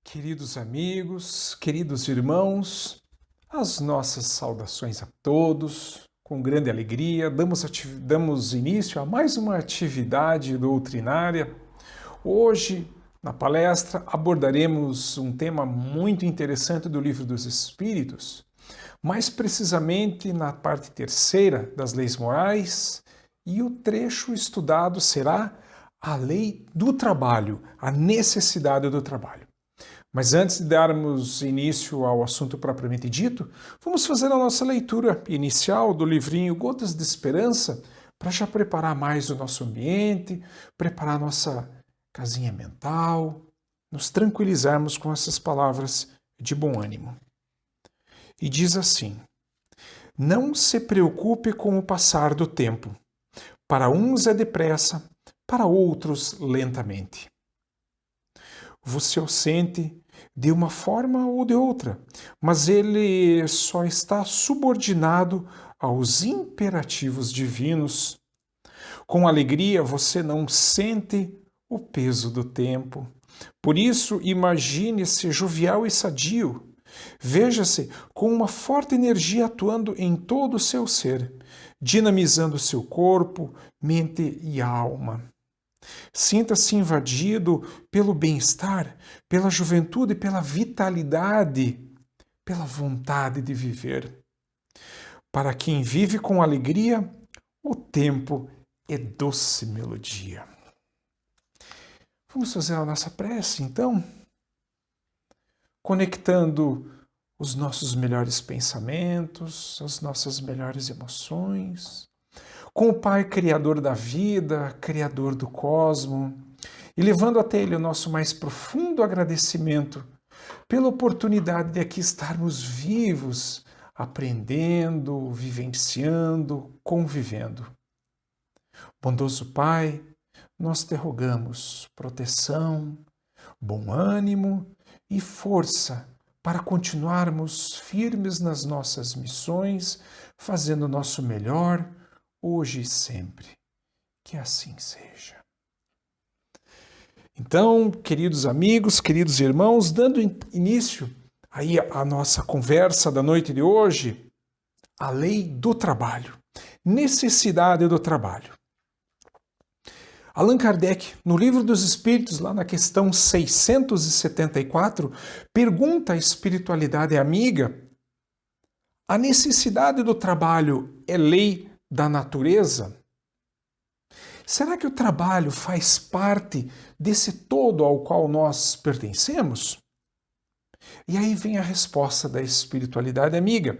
Queridos amigos, queridos irmãos, as nossas saudações a todos. Com grande alegria, damos início a mais uma atividade doutrinária. Hoje, na palestra, abordaremos um tema muito interessante do Livro dos Espíritos, mais precisamente na parte terceira das leis morais, e o trecho estudado será a lei do trabalho, a necessidade do trabalho. Mas antes de darmos início ao assunto propriamente dito, vamos fazer a nossa leitura inicial do livrinho Gotas de Esperança, para já preparar mais o nosso ambiente, preparar a nossa casinha mental, nos tranquilizarmos com essas palavras de bom ânimo. E diz assim: não se preocupe com o passar do tempo. Para uns é depressa, para outros lentamente. Você o sente de uma forma ou de outra, mas ele só está subordinado aos imperativos divinos. Com alegria você não sente o peso do tempo. Por isso, imagine-se jovial e sadio. Veja-se com uma forte energia atuando em todo o seu ser, dinamizando seu corpo, mente e alma. Sinta-se invadido pelo bem-estar, pela juventude, pela vitalidade, pela vontade de viver. Para quem vive com alegria, o tempo é doce melodia. Vamos fazer a nossa prece, então? Conectando os nossos melhores pensamentos, as nossas melhores emoções, com o Pai Criador da vida, Criador do cosmo, e levando até Ele o nosso mais profundo agradecimento pela oportunidade de aqui estarmos vivos, aprendendo, vivenciando, convivendo. Bondoso Pai, nós te rogamos proteção, bom ânimo e força para continuarmos firmes nas nossas missões, fazendo o nosso melhor, hoje e sempre. Que assim seja. Então, queridos amigos, queridos irmãos, dando início aí à nossa conversa da noite de hoje, a lei do trabalho, necessidade do trabalho. Allan Kardec, no Livro dos Espíritos, lá na questão 674, pergunta à espiritualidade amiga: a necessidade do trabalho é lei da natureza? Será que o trabalho faz parte desse todo ao qual nós pertencemos? E aí vem a resposta da espiritualidade amiga.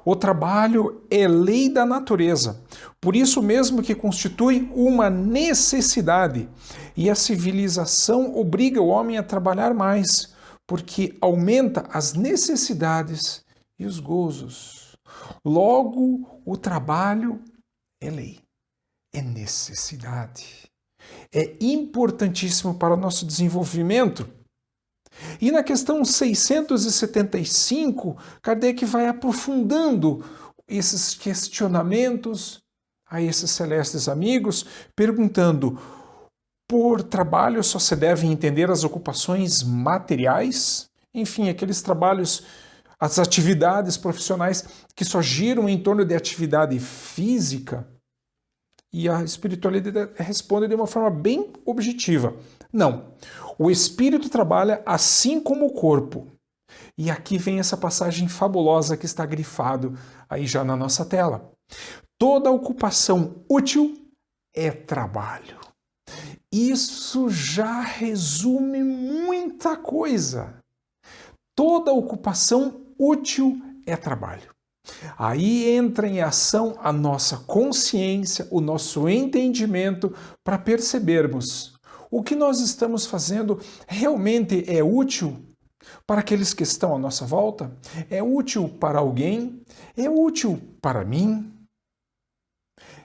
O trabalho é lei da natureza, por isso mesmo que constitui uma necessidade, e a civilização obriga o homem a trabalhar mais, porque aumenta as necessidades e os gozos. Logo, o trabalho é lei, é necessidade, é importantíssimo para o nosso desenvolvimento. E na questão 675, Kardec vai aprofundando esses questionamentos a esses celestes amigos, perguntando: por trabalho só se devem entender as ocupações materiais? Enfim, aqueles trabalhos, as atividades profissionais que só giram em torno de atividade física? E a espiritualidade responde de uma forma bem objetiva: não. O espírito trabalha assim como o corpo. E aqui vem essa passagem fabulosa que está grifado aí já na nossa tela. Toda ocupação útil é trabalho. Isso já resume muita coisa. Toda ocupação útil é trabalho. Aí entra em ação a nossa consciência, o nosso entendimento, para percebermos: o que nós estamos fazendo realmente é útil para aqueles que estão à nossa volta? É útil para alguém? É útil para mim?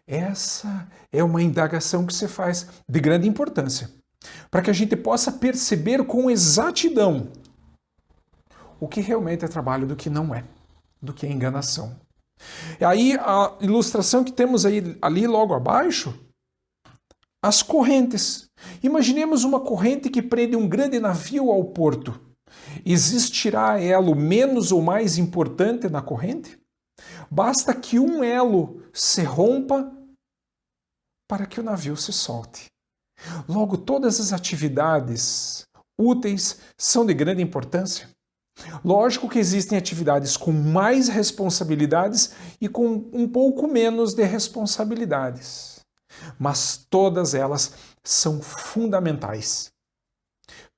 Essa é uma indagação que se faz de grande importância, para que a gente possa perceber com exatidão o que realmente é trabalho do que não é, do que é enganação. E aí a ilustração que temos ali logo abaixo, as correntes. Imaginemos uma corrente que prende um grande navio ao porto. Existirá elo menos ou mais importante na corrente? Basta que um elo se rompa para que o navio se solte. Logo, todas as atividades úteis são de grande importância. Lógico que existem atividades com mais responsabilidades e com um pouco menos de responsabilidades, mas todas elas são fundamentais.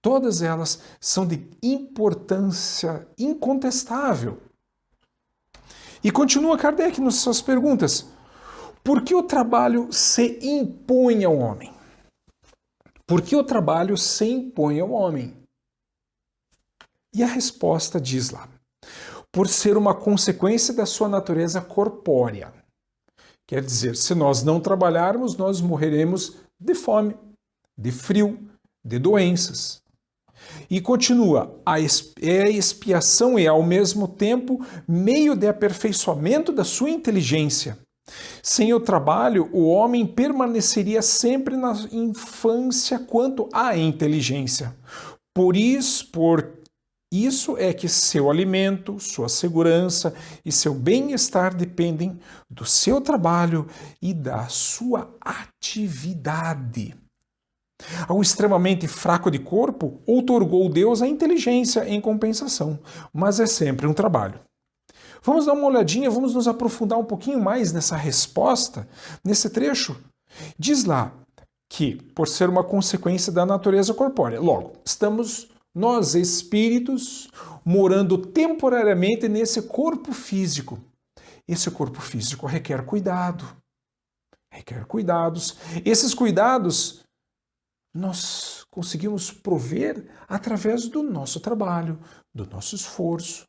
Todas elas são de importância incontestável. E continua Kardec nas suas perguntas. Por que o trabalho se impõe ao homem? Por que o trabalho se impõe ao homem? E a resposta diz lá: por ser uma consequência da sua natureza corpórea. Quer dizer, se nós não trabalharmos, nós morreremos de fome, de frio, de doenças. E continua, a expiação é ao mesmo tempo meio de aperfeiçoamento da sua inteligência. Sem o trabalho, o homem permaneceria sempre na infância quanto à inteligência. Por isso é que seu alimento, sua segurança e seu bem-estar dependem do seu trabalho e da sua atividade. Ao extremamente fraco de corpo, outorgou Deus a inteligência em compensação, mas é sempre um trabalho. Vamos dar uma olhadinha, vamos nos aprofundar um pouquinho mais nessa resposta, nesse trecho. Diz lá que, por ser uma consequência da natureza corpórea, logo, estamos nós, espíritos, morando temporariamente nesse corpo físico. Esse corpo físico requer cuidado, requer cuidados. Esses cuidados nós conseguimos prover através do nosso trabalho, do nosso esforço,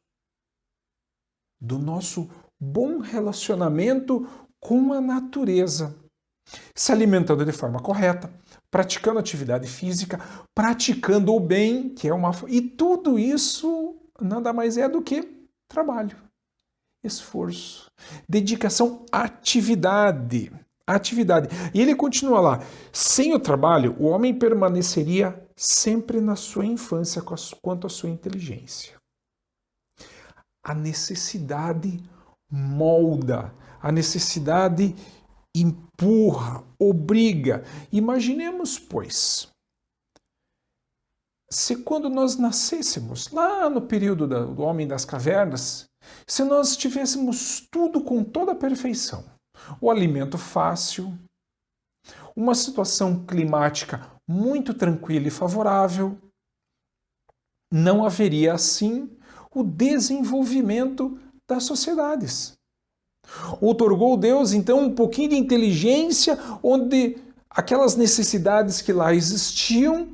do nosso bom relacionamento com a natureza, se alimentando de forma correta, praticando atividade física, praticando o bem, que é uma... E tudo isso nada mais é do que trabalho, esforço, dedicação, atividade. E ele continua lá, sem o trabalho, o homem permaneceria sempre na sua infância quanto à sua inteligência. A necessidade molda, a necessidade empurra, obriga. Imaginemos, pois, se quando nós nascêssemos, lá no período do Homem das Cavernas, se nós tivéssemos tudo com toda a perfeição, o alimento fácil, uma situação climática muito tranquila e favorável, não haveria, assim, o desenvolvimento das sociedades. Outorgou Deus, então, um pouquinho de inteligência, onde aquelas necessidades que lá existiam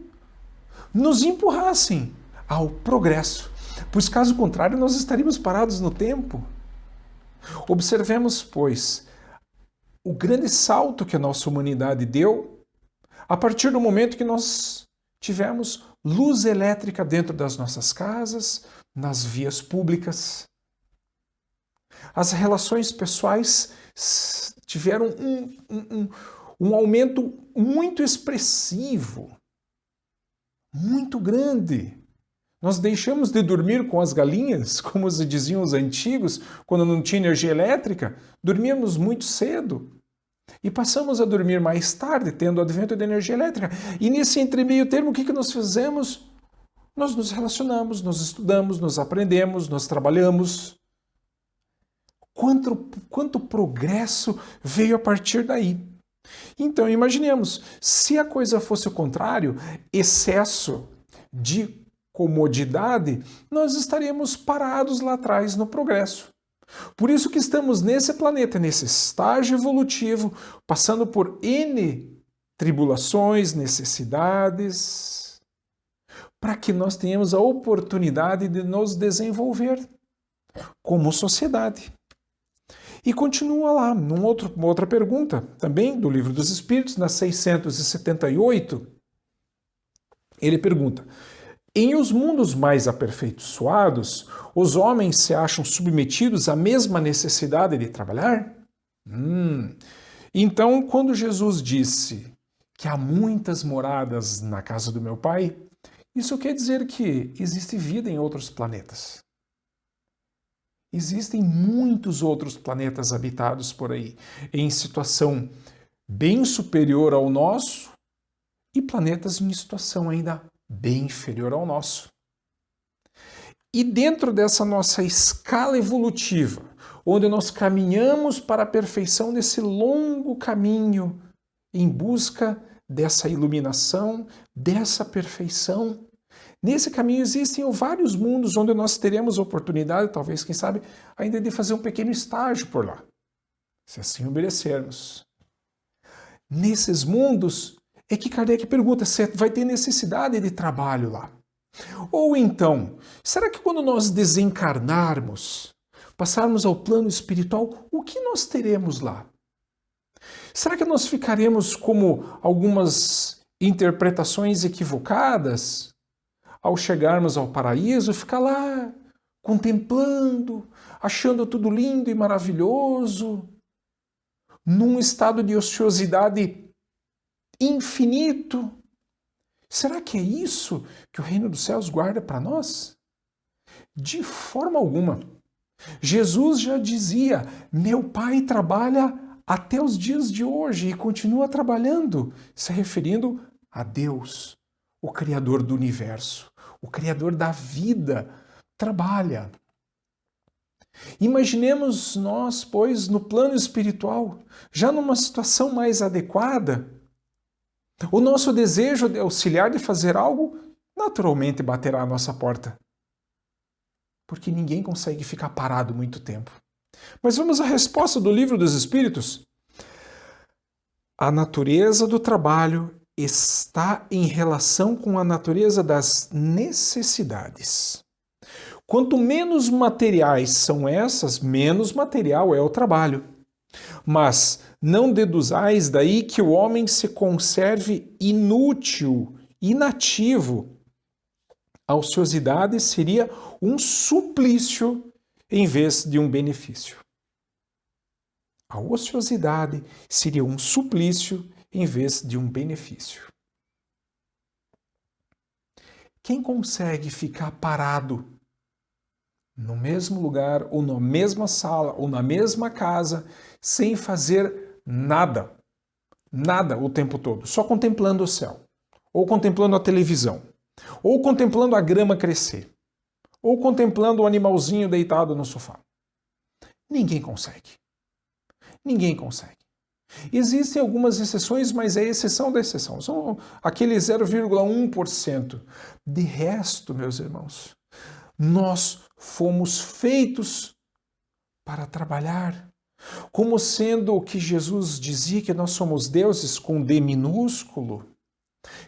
nos empurrassem ao progresso. Pois, caso contrário, nós estaríamos parados no tempo. Observemos, pois, o grande salto que a nossa humanidade deu a partir do momento que nós tivemos luz elétrica dentro das nossas casas, nas vias públicas. As relações pessoais tiveram um aumento muito expressivo, muito grande. Nós deixamos de dormir com as galinhas, como se diziam os antigos, quando não tinha energia elétrica, dormíamos muito cedo. E passamos a dormir mais tarde, tendo o advento da energia elétrica. E nesse entremeio termo, o que nós fizemos? Nós nos relacionamos, nós estudamos, nós aprendemos, nós trabalhamos. Quanto progresso veio a partir daí. Então, imaginemos, se a coisa fosse o contrário, excesso de comodidade, nós estaríamos parados lá atrás no progresso. Por isso que estamos nesse planeta, nesse estágio evolutivo, passando por N tribulações, necessidades, para que nós tenhamos a oportunidade de nos desenvolver como sociedade. E continua lá, uma outra pergunta, também do Livro dos Espíritos, na 678, ele pergunta: em os mundos mais aperfeiçoados, os homens se acham submetidos à mesma necessidade de trabalhar? Então, quando Jesus disse que há muitas moradas na casa do meu Pai, Isso quer dizer que existe vida em outros planetas. Existem muitos outros planetas habitados por aí, em situação bem superior ao nosso e planetas em situação ainda bem inferior ao nosso. E dentro dessa nossa escala evolutiva, onde nós caminhamos para a perfeição nesse longo caminho em busca dessa iluminação, dessa perfeição, nesse caminho existem vários mundos onde nós teremos oportunidade, talvez, quem sabe, ainda de fazer um pequeno estágio por lá, se assim obedecermos. Nesses mundos é que Kardec pergunta se vai ter necessidade de trabalho lá. Ou então, será que quando nós desencarnarmos, passarmos ao plano espiritual, o que nós teremos lá? Será que nós ficaremos como algumas interpretações equivocadas? Ao chegarmos ao paraíso, ficar lá contemplando, achando tudo lindo e maravilhoso, num estado de ociosidade infinito. Será que é isso que o reino dos céus guarda para nós? De forma alguma. Jesus já dizia: meu Pai trabalha até os dias de hoje e continua trabalhando, se referindo a Deus, o Criador do universo, o Criador da vida, trabalha. Imaginemos nós, pois, no plano espiritual, já numa situação mais adequada, o nosso desejo de auxiliar, de fazer algo, naturalmente baterá à nossa porta. Porque ninguém consegue ficar parado muito tempo. Mas vamos à resposta do Livro dos Espíritos. A natureza do trabalho está em relação com a natureza das necessidades. Quanto menos materiais são essas, menos material é o trabalho. Mas não deduzais daí que o homem se conserve inútil, inativo. A ociosidade seria um suplício em vez de um benefício. A ociosidade seria um suplício em vez de um benefício. Quem consegue ficar parado no mesmo lugar, ou na mesma sala, ou na mesma casa, sem fazer nada, nada o tempo todo, só contemplando o céu, ou contemplando a televisão, ou contemplando a grama crescer, ou contemplando o animalzinho deitado no sofá? Ninguém consegue. Ninguém consegue. Existem algumas exceções, mas é exceção da exceção. São aquele 0,1%. De resto, meus irmãos, nós fomos feitos para trabalhar. Como sendo o que Jesus dizia, que nós somos deuses com D minúsculo,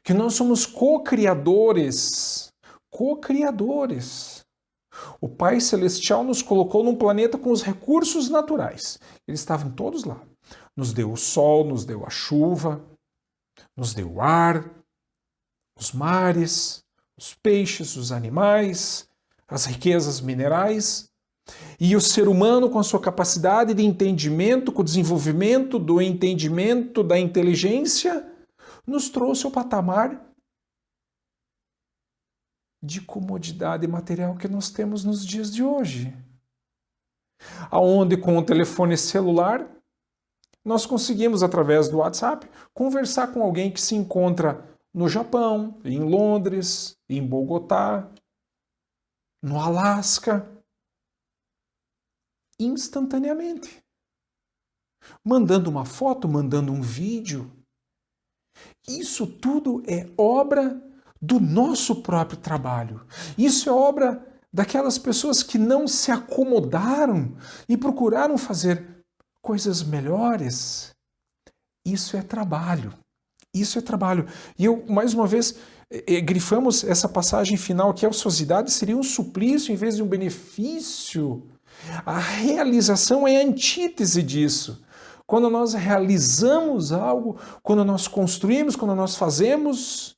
que nós somos co-criadores. Co-criadores. O Pai Celestial nos colocou num planeta com os recursos naturais. Eles estavam todos lá. Nos deu o sol, nos deu a chuva, nos deu o ar, os mares, os peixes, os animais, as riquezas minerais. E o ser humano, com a sua capacidade de entendimento, com o desenvolvimento do entendimento, da inteligência, nos trouxe ao patamar de comodidade material que nós temos nos dias de hoje. Aonde com o telefone celular nós conseguimos, através do WhatsApp, conversar com alguém que se encontra no Japão, em Londres, em Bogotá, no Alasca, instantaneamente. Mandando uma foto, mandando um vídeo. Isso tudo é obra do nosso próprio trabalho. Isso é obra daquelas pessoas que não se acomodaram e procuraram fazer coisas melhores. Isso é trabalho. Isso é trabalho. E eu, mais uma vez, grifamos essa passagem final que a ociosidade seria um suplício em vez de um benefício. A realização é a antítese disso. Quando nós realizamos algo, quando nós construímos, quando nós fazemos,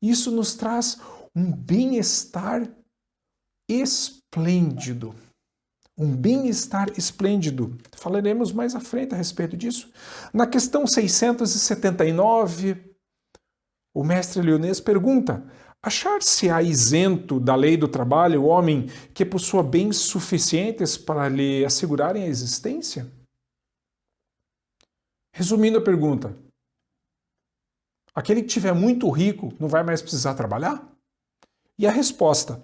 isso nos traz um bem-estar esplêndido. Um bem-estar esplêndido. Falaremos mais à frente a respeito disso. Na questão 679, o mestre Lyonês pergunta: Achar-se-á isento da lei do trabalho o homem que possua bens suficientes para lhe assegurarem a existência? Resumindo a pergunta, aquele que tiver muito rico não vai mais precisar trabalhar? E a resposta,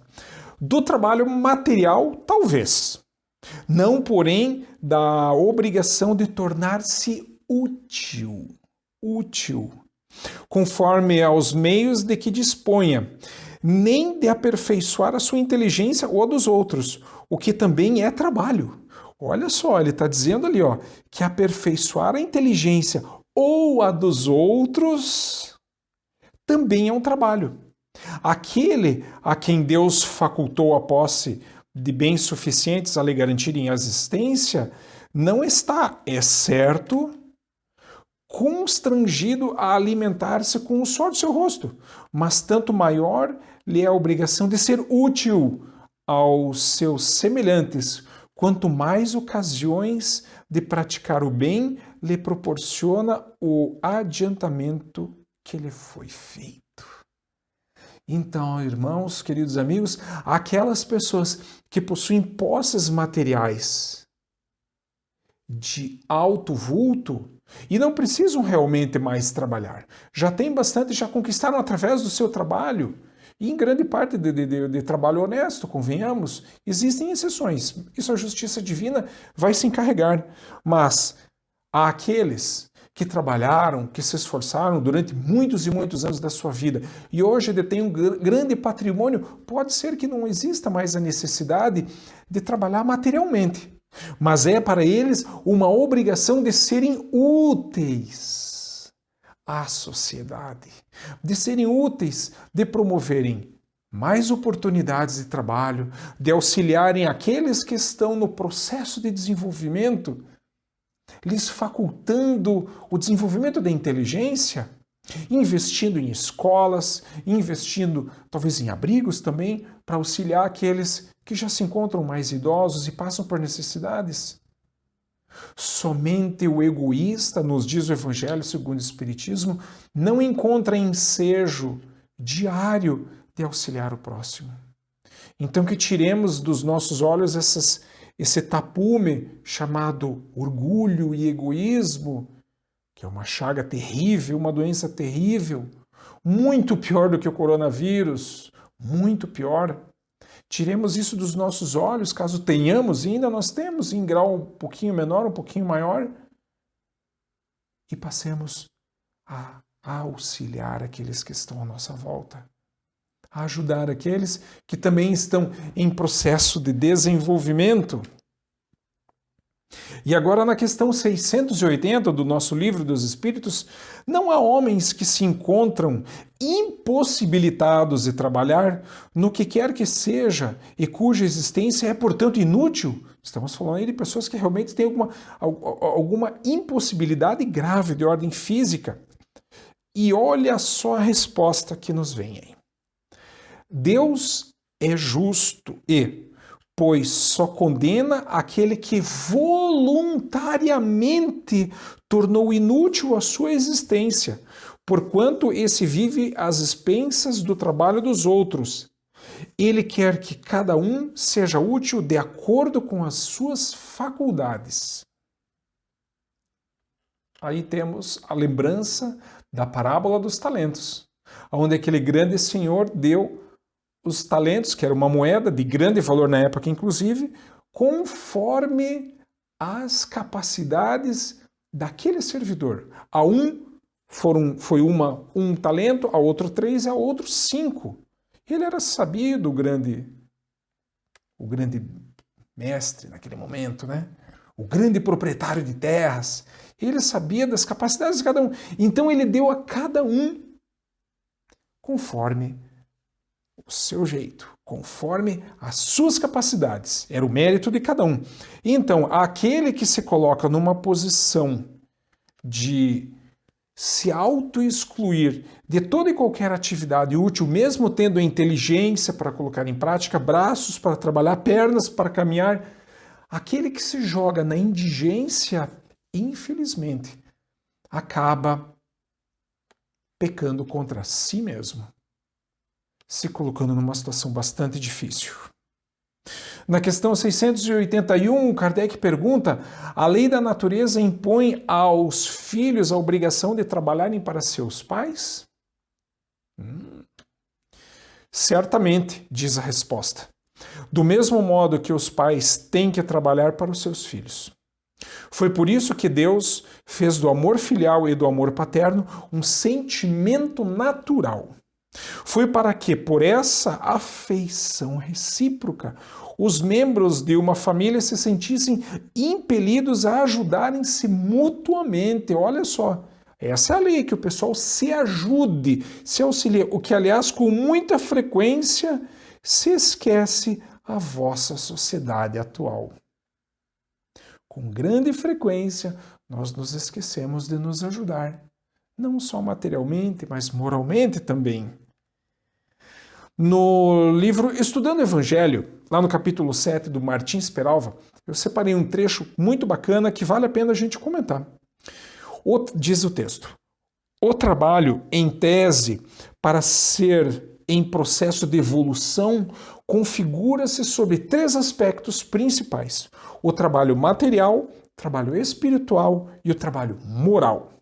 do trabalho material, talvez. Não, porém, da obrigação de tornar-se útil, conforme aos meios de que disponha, nem de aperfeiçoar a sua inteligência ou a dos outros, o que também é trabalho. Olha só, ele está dizendo ali, ó, que aperfeiçoar a inteligência ou a dos outros também é um trabalho. Aquele a quem Deus facultou a posse de bens suficientes a lhe garantirem a existência não está, é certo, constrangido a alimentar-se com o suor do seu rosto, mas tanto maior lhe é a obrigação de ser útil aos seus semelhantes, quanto mais ocasiões de praticar o bem lhe proporciona o adiantamento que lhe foi feito. Então, irmãos, queridos amigos, aquelas pessoas que possuem posses materiais de alto vulto e não precisam realmente mais trabalhar, já têm bastante, já conquistaram através do seu trabalho, e em grande parte de trabalho honesto, convenhamos, existem exceções, isso a justiça divina vai se encarregar, mas há aqueles que trabalharam, que se esforçaram durante muitos e muitos anos da sua vida e hoje detêm um grande patrimônio, pode ser que não exista mais a necessidade de trabalhar materialmente, mas é para eles uma obrigação de serem úteis à sociedade, de serem úteis, de promoverem mais oportunidades de trabalho, de auxiliarem aqueles que estão no processo de desenvolvimento, lhes facultando o desenvolvimento da inteligência, investindo em escolas, investindo talvez em abrigos também, para auxiliar aqueles que já se encontram mais idosos e passam por necessidades. Somente o egoísta, nos diz o Evangelho segundo o Espiritismo, não encontra ensejo diário de auxiliar o próximo. Então que tiremos dos nossos olhos esse tapume chamado orgulho e egoísmo, que é uma chaga terrível, uma doença terrível, muito pior do que o coronavírus, muito pior. Tiremos isso dos nossos olhos, caso tenhamos, e ainda nós temos em grau um pouquinho menor, um pouquinho maior, e passemos a auxiliar aqueles que estão à nossa volta, a ajudar aqueles que também estão em processo de desenvolvimento. E agora na questão 680 do nosso Livro dos Espíritos, não há homens que se encontram impossibilitados de trabalhar no que quer que seja e cuja existência é, portanto, inútil? Estamos falando aí de pessoas que realmente têm alguma impossibilidade grave de ordem física. E olha só a resposta que nos vem aí. Deus é justo e, pois só condena aquele que voluntariamente tornou inútil a sua existência, porquanto esse vive às expensas do trabalho dos outros. Ele quer que cada um seja útil de acordo com as suas faculdades. Aí temos a lembrança da parábola dos talentos, onde aquele grande senhor deu os talentos, que era uma moeda de grande valor na época, inclusive, conforme as capacidades daquele servidor. A um foi um talento, a outro 3, a outro 5. Ele era sabido, o grande mestre naquele momento, né? O grande proprietário de terras. Ele sabia das capacidades de cada um. Então ele deu a cada um conforme o seu jeito, conforme as suas capacidades. Era o mérito de cada um. Então, aquele que se coloca numa posição de se auto-excluir de toda e qualquer atividade útil, mesmo tendo inteligência para colocar em prática, braços para trabalhar, pernas para caminhar, aquele que se joga na indigência, infelizmente, acaba pecando contra si mesmo. se colocando numa situação bastante difícil. Na questão 681, Kardec pergunta: a lei da natureza impõe aos filhos a obrigação de trabalharem para seus pais? Certamente, diz a resposta. Do mesmo modo que os pais têm que trabalhar para os seus filhos. Foi por isso que Deus fez do amor filial e do amor paterno um sentimento natural. Foi para que, por essa afeição recíproca, os membros de uma família se sentissem impelidos a ajudarem-se mutuamente. Olha só, essa é a lei, que o pessoal se ajude, se auxilie, o que, aliás, com muita frequência se esquece a vossa sociedade atual. Com grande frequência, nós nos esquecemos de nos ajudar, não só materialmente, mas moralmente também. No livro Estudando o Evangelho, lá no capítulo 7 do Martins Peralva, eu separei um trecho muito bacana que vale a pena a gente comentar. Diz o texto: o trabalho, em tese, para ser em processo de evolução, configura-se sobre 3 aspectos principais: o trabalho material, o trabalho espiritual e o trabalho moral.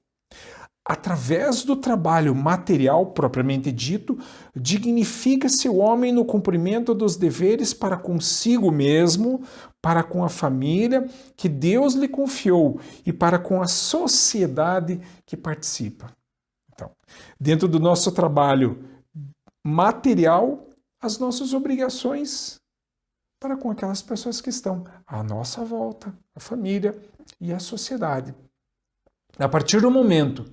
Através do trabalho material propriamente dito, dignifica-se o homem no cumprimento dos deveres para consigo mesmo, para com a família que Deus lhe confiou e para com a sociedade que participa. Então, dentro do nosso trabalho material, as nossas obrigações para com aquelas pessoas que estão à nossa volta, a família e a sociedade. A partir do momento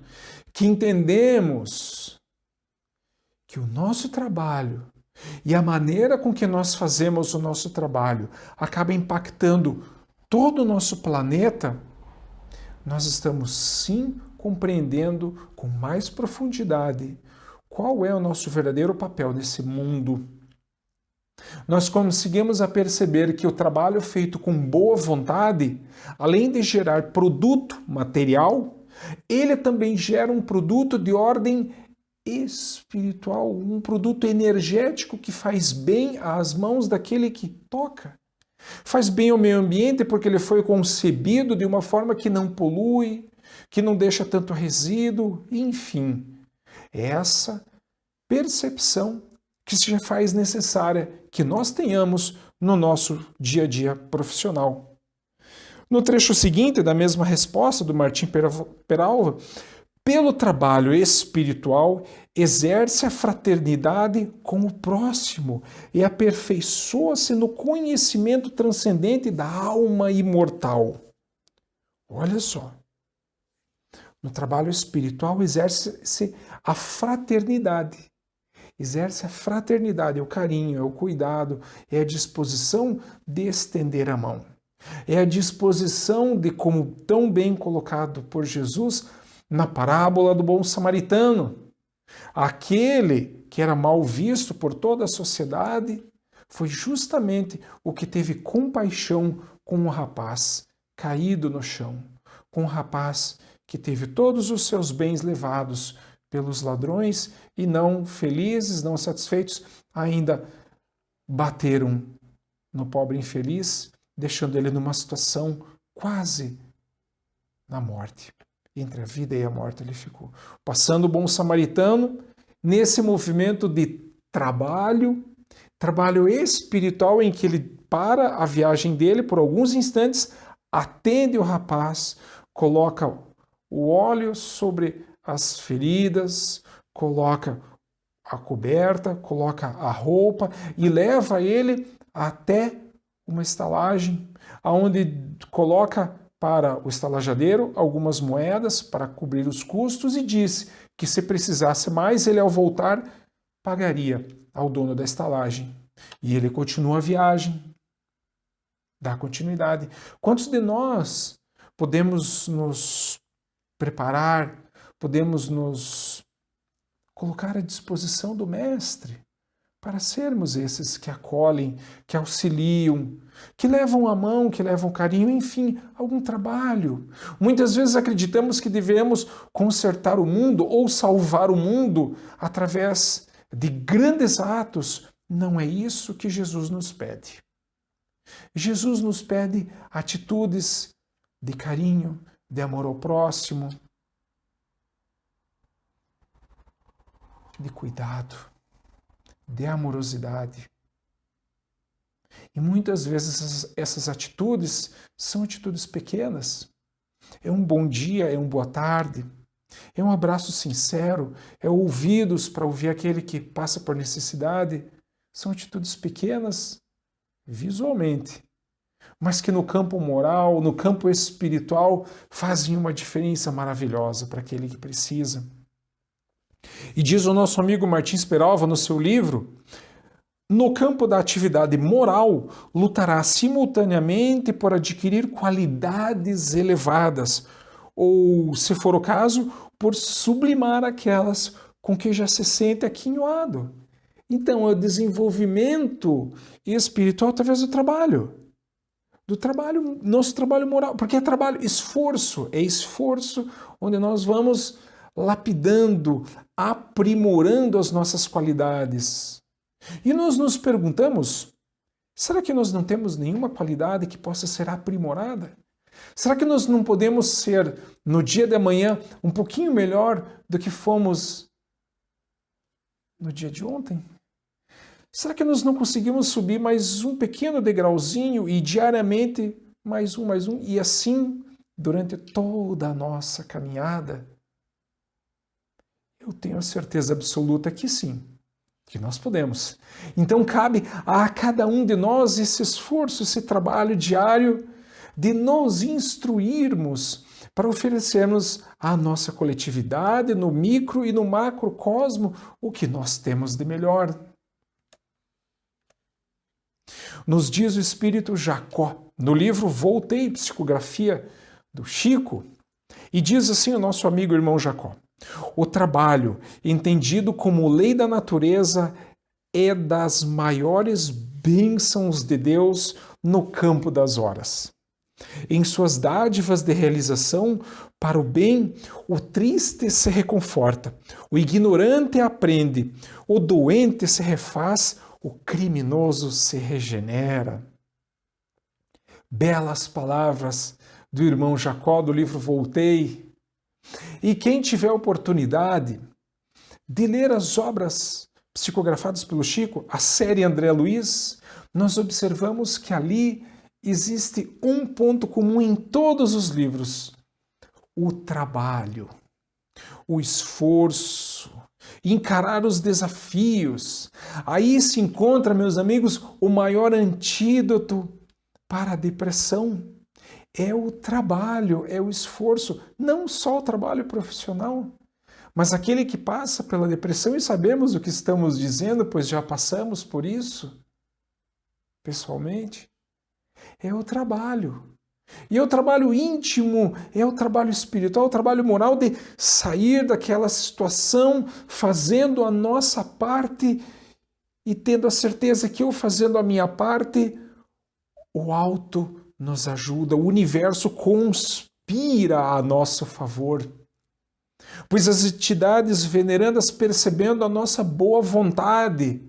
que entendemos que o nosso trabalho e a maneira com que nós fazemos o nosso trabalho acaba impactando todo o nosso planeta, nós estamos sim compreendendo com mais profundidade qual é o nosso verdadeiro papel nesse mundo. Nós conseguimos a perceber que o trabalho feito com boa vontade, além de gerar produto material, ele também gera um produto de ordem espiritual, um produto energético que faz bem às mãos daquele que toca. Faz bem ao meio ambiente porque ele foi concebido de uma forma que não polui, que não deixa tanto resíduo, enfim. Essa percepção que se faz necessária que nós tenhamos no nosso dia a dia profissional. No trecho seguinte da mesma resposta do Martim Peralva, pelo trabalho espiritual, exerce a fraternidade com o próximo e aperfeiçoa-se no conhecimento transcendente da alma imortal. Olha só. No trabalho espiritual exerce-se a fraternidade. Exerce a fraternidade, é o carinho, é o cuidado, é a disposição de estender a mão. É a disposição de, como tão bem colocado por Jesus na parábola do bom samaritano, aquele que era mal visto por toda a sociedade foi justamente o que teve compaixão com o rapaz caído no chão, com o rapaz que teve todos os seus bens levados pelos ladrões e não felizes, não satisfeitos, ainda bateram no pobre infeliz, deixando ele numa situação quase na morte. Entre a vida e a morte ele ficou. Passando o bom samaritano, nesse movimento de trabalho espiritual em que ele para a viagem dele por alguns instantes, atende o rapaz, coloca o óleo sobre as feridas, coloca a coberta, coloca a roupa e leva ele até uma estalagem, onde coloca para o estalajadeiro algumas moedas para cobrir os custos e disse que se precisasse mais, ele ao voltar pagaria ao dono da estalagem. E ele continua a viagem, dá continuidade. Quantos de nós podemos nos preparar, podemos nos colocar à disposição do Mestre para sermos esses que acolhem, que auxiliam, que levam a mão, que levam carinho, enfim, algum trabalho. Muitas vezes acreditamos que devemos consertar o mundo ou salvar o mundo através de grandes atos, não é isso que Jesus nos pede. Jesus nos pede atitudes de carinho, de amor ao próximo, de cuidado, de amorosidade. E muitas vezes essas atitudes são atitudes pequenas. É um bom dia, é uma boa tarde, é um abraço sincero, é ouvidos para ouvir aquele que passa por necessidade. São atitudes pequenas visualmente, mas que no campo moral, no campo espiritual, fazem uma diferença maravilhosa para aquele que precisa. E diz o nosso amigo Martins Peralva no seu livro: no campo da atividade moral, lutará simultaneamente por adquirir qualidades elevadas, ou, se for o caso, por sublimar aquelas com que já se sente aquinhoado. Então, é o desenvolvimento espiritual através do trabalho, nosso trabalho moral, porque é trabalho, é esforço onde nós vamos lapidando, aprimorando as nossas qualidades. E nós nos perguntamos, será que nós não temos nenhuma qualidade que possa ser aprimorada? Será que nós não podemos ser, no dia de amanhã, um pouquinho melhor do que fomos no dia de ontem? Será que nós não conseguimos subir mais um pequeno degrauzinho e diariamente mais um, e assim durante toda a nossa caminhada? Eu tenho a certeza absoluta que sim, que nós podemos. Então cabe a cada um de nós esse esforço, esse trabalho diário de nos instruirmos para oferecermos à nossa coletividade, no micro e no macrocosmo, o que nós temos de melhor. Nos diz o espírito Jacó, no livro Voltei, psicografia do Chico, e diz assim o nosso amigo irmão Jacó: o trabalho, entendido como lei da natureza, é das maiores bênçãos de Deus no campo das horas. Em suas dádivas de realização para o bem, o triste se reconforta, o ignorante aprende, o doente se refaz, o criminoso se regenera. Belas palavras do irmão Jacó do livro Voltei. E quem tiver oportunidade de ler as obras psicografadas pelo Chico, a série André Luiz, nós observamos que ali existe um ponto comum em todos os livros: o trabalho, o esforço, encarar os desafios. Aí se encontra, meus amigos, o maior antídoto para a depressão. É o trabalho, é o esforço, não só o trabalho profissional, mas aquele que passa pela depressão, e sabemos o que estamos dizendo, pois já passamos por isso pessoalmente, é o trabalho. E é o trabalho íntimo, é o trabalho espiritual, o trabalho moral de sair daquela situação, fazendo a nossa parte e tendo a certeza que eu fazendo a minha parte, o alto nos ajuda, o universo conspira a nosso favor. Pois as entidades venerandas, percebendo a nossa boa vontade,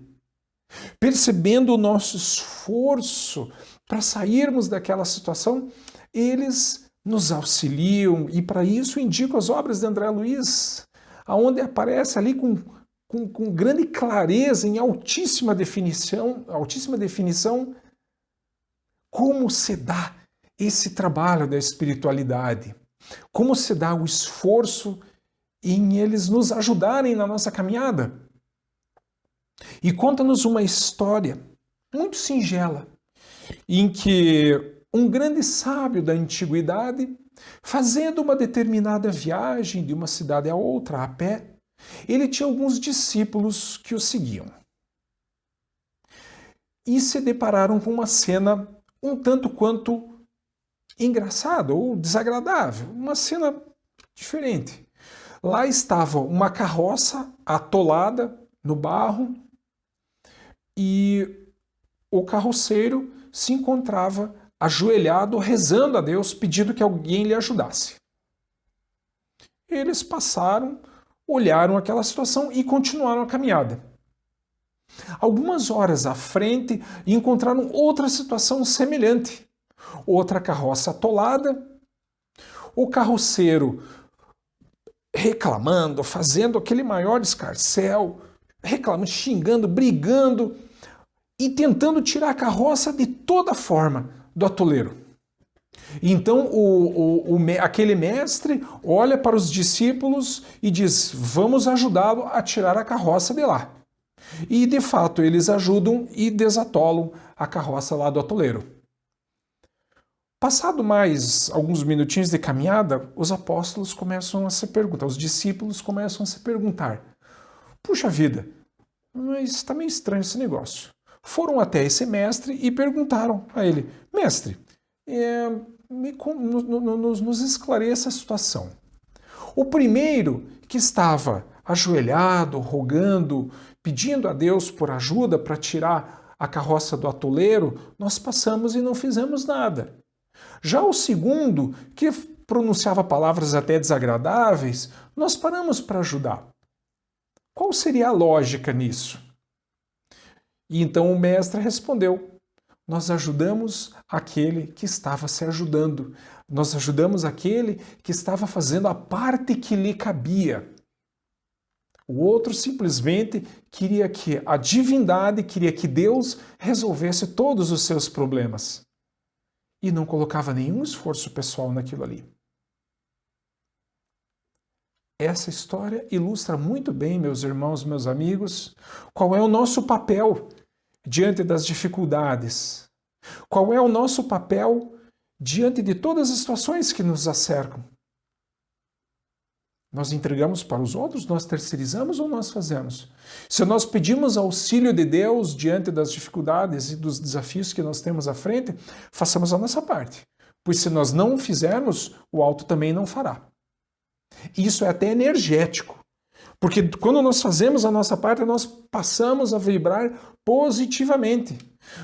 percebendo o nosso esforço para sairmos daquela situação, eles nos auxiliam, e para isso indico as obras de André Luiz, aonde aparece ali com grande clareza, em altíssima definição, como se dá esse trabalho da espiritualidade, como se dá o esforço em eles nos ajudarem na nossa caminhada. E conta-nos uma história muito singela, em que um grande sábio da antiguidade, fazendo uma determinada viagem de uma cidade a outra a pé, ele tinha alguns discípulos que o seguiam. E se depararam com uma cena um tanto quanto engraçada ou desagradável, uma cena diferente. Lá estava uma carroça atolada no barro e o carroceiro se encontrava ajoelhado, rezando a Deus, pedindo que alguém lhe ajudasse. Eles passaram, olharam aquela situação e continuaram a caminhada. Algumas horas à frente, encontraram outra situação semelhante. Outra carroça atolada, o carroceiro reclamando, fazendo aquele maior escarcéu, reclamando, xingando, brigando e tentando tirar a carroça de toda forma do atoleiro. Então aquele mestre olha para os discípulos e diz: vamos ajudá-lo a tirar a carroça de lá. E de fato eles ajudam e desatolam a carroça lá do atoleiro. Passado mais alguns minutinhos de caminhada, os apóstolos começam a se perguntar, os discípulos começam a se perguntar: puxa vida, mas está meio estranho esse negócio. Foram até esse mestre e perguntaram a ele: mestre, nos esclareça a situação. O primeiro que estava ajoelhado, rogando, pedindo a Deus por ajuda para tirar a carroça do atoleiro, nós passamos e não fizemos nada. Já o segundo, que pronunciava palavras até desagradáveis, nós paramos para ajudar. Qual seria a lógica nisso? E então o mestre respondeu: nós ajudamos aquele que estava se ajudando. Nós ajudamos aquele que estava fazendo a parte que lhe cabia. O outro simplesmente queria que a divindade, queria que Deus resolvesse todos os seus problemas. E não colocava nenhum esforço pessoal naquilo ali. Essa história ilustra muito bem, meus irmãos, meus amigos, qual é o nosso papel diante das dificuldades. Qual é o nosso papel diante de todas as situações que nos acercam? Nós entregamos para os outros, nós terceirizamos ou nós fazemos? Se nós pedimos auxílio de Deus diante das dificuldades e dos desafios que nós temos à frente, façamos a nossa parte. Pois se nós não fizermos, o alto também não fará. Isso é até energético. Porque quando nós fazemos a nossa parte, nós passamos a vibrar positivamente.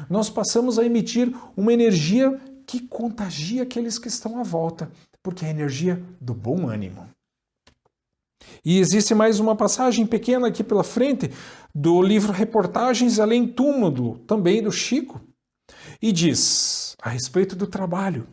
Nós passamos a emitir uma energia que contagia aqueles que estão à volta, porque é a energia do bom ânimo. E existe mais uma passagem pequena aqui pela frente do livro Reportagens Além Túmulo, também do Chico, e diz a respeito do trabalho: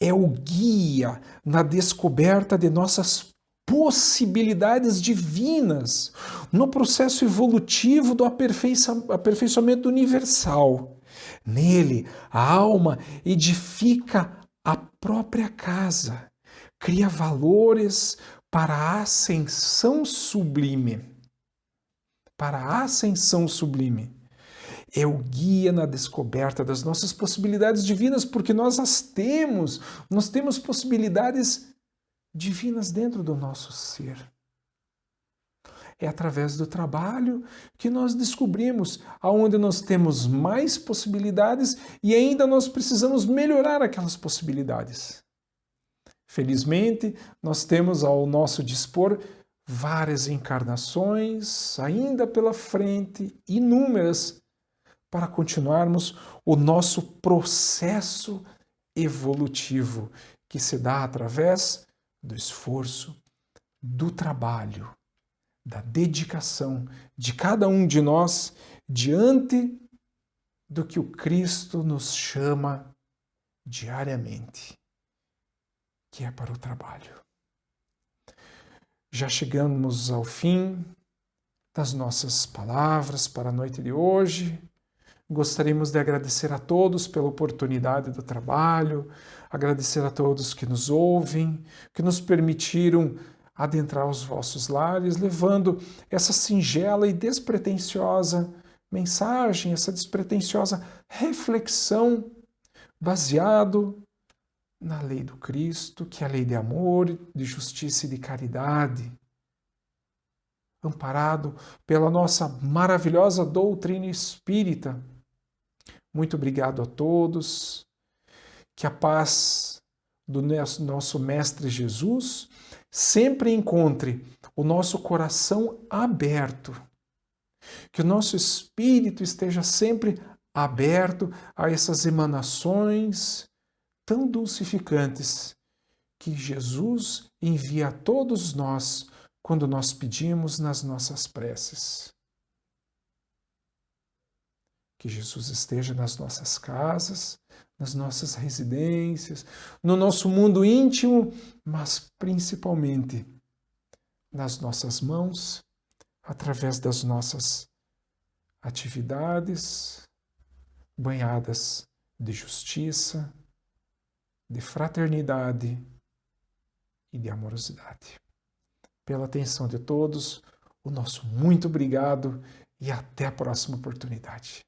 é o guia na descoberta de nossas possibilidades divinas, no processo evolutivo do aperfeiçoamento universal. Nele, a alma edifica a própria casa, cria valores para a ascensão sublime. Para a ascensão sublime. É o guia na descoberta das nossas possibilidades divinas, porque nós temos possibilidades divinas dentro do nosso ser. É através do trabalho que nós descobrimos aonde nós temos mais possibilidades e ainda nós precisamos melhorar aquelas possibilidades. Felizmente, nós temos ao nosso dispor várias encarnações ainda pela frente, inúmeras, para continuarmos o nosso processo evolutivo, que se dá através do esforço, do trabalho, da dedicação de cada um de nós diante do que o Cristo nos chama diariamente, que é para o trabalho. Já chegamos ao fim das nossas palavras para a noite de hoje. Gostaríamos de agradecer a todos pela oportunidade do trabalho, agradecer a todos que nos ouvem, que nos permitiram adentrar os vossos lares, levando essa singela e despretensiosa mensagem, essa despretensiosa reflexão, baseado na lei do Cristo, que é a lei de amor, de justiça e de caridade, amparado pela nossa maravilhosa doutrina espírita. Muito obrigado a todos, que a paz do nosso Mestre Jesus sempre encontre o nosso coração aberto, que o nosso espírito esteja sempre aberto a essas emanações tão dulcificantes que Jesus envia a todos nós quando nós pedimos nas nossas preces. Que Jesus esteja nas nossas casas, nas nossas residências, no nosso mundo íntimo, mas principalmente nas nossas mãos, através das nossas atividades banhadas de justiça, de fraternidade e de amorosidade. Pela atenção de todos, o nosso muito obrigado e até a próxima oportunidade.